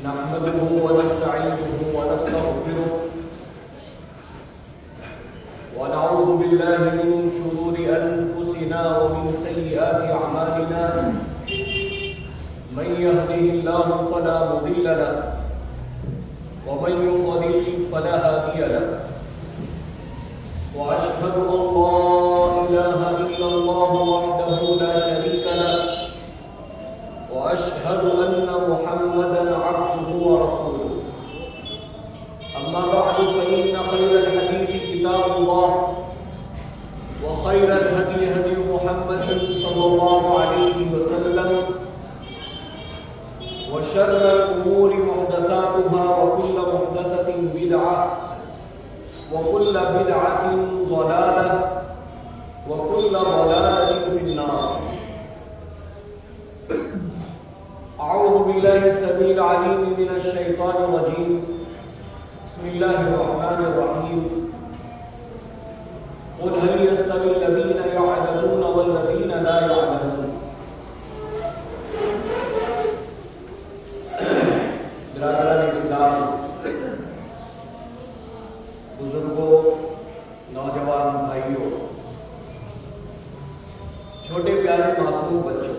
نحمده ونستعينه ونستغفره ونعوذ بالله من شرور أنفسنا ومن سيئات أعمالنا من يهده الله فلا مضل له ومن يضلل فلا هادي له وأشهد أن لا إله إلا الله وحده لا شريك له وأشهد أن محمدًا عبده ورسوله أما بعد فإن خير الحديث كتاب الله وخير الهدي هدي محمد صلى الله عليه وسلم وشر الأمور محدثاتها وكل محدثة بدعة وكل بدعة ضلالة وكل ضلالة في النار. أعوذ بالله السميع العليم من الشيطان الرجيم. بسم الله الرحمن الرحيم. قل هل يستوي الذين يعلمون والذين لا يعلمون. برادران اسلام، بزرگوں، نوجوان بھائیوں، چھوٹے پیارے معصوم بچوں،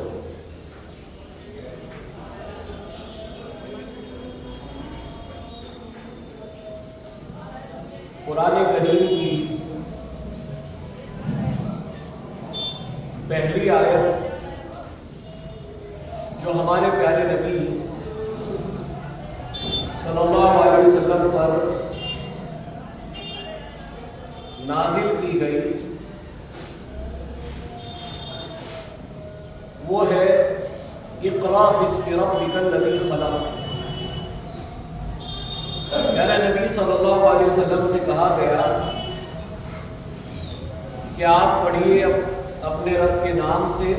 قرآن کریم کی پہلی آیت جو ہمارے پیارے نبی صلی اللہ علیہ وسلم پر نازل کی گئی وہ ہے اقرأ باسم ربک الذی خلق. پیارے نبی صلی اللہ علیہ وسلم سے کہا گیا کہ آپ پڑھیے اپنے رب کے نام سے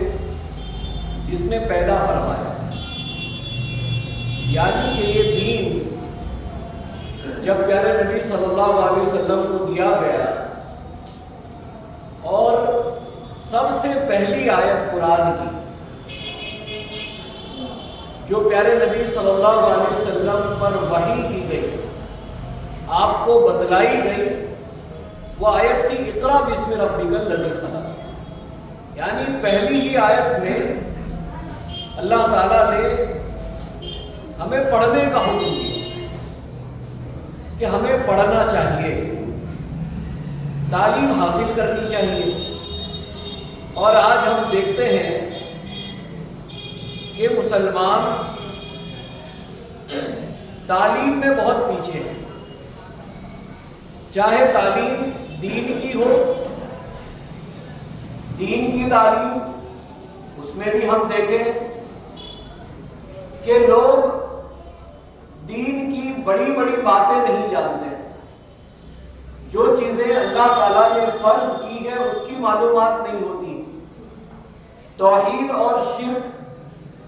جس نے پیدا فرمایا. یعنی کہ یہ دین جب پیارے نبی صلی اللہ علیہ وسلم کو دیا گیا اور سب سے پہلی آیت قرآن کی جو پیارے نبی صلی اللہ علیہ وسلم پر وحی کی گئی، آپ کو بتلائی گئی، وہ آیت تھی اقرأ باسم ربک الذی خلق. یعنی پہلی ہی آیت میں اللہ تعالیٰ نے ہمیں پڑھنے کا حکم دیا کہ ہمیں پڑھنا چاہیے، تعلیم حاصل کرنی چاہیے. اور آج ہم دیکھتے ہیں کہ مسلمان تعلیم میں بہت پیچھے ہیں، چاہے تعلیم دین کی ہو، دین کی تعلیم، اس میں بھی ہم دیکھیں کہ لوگ دین کی بڑی بڑی باتیں نہیں جانتے. جو چیزیں اللہ تعالیٰ نے فرض کی ہے اس کی معلومات نہیں ہوتی. توحید اور شرک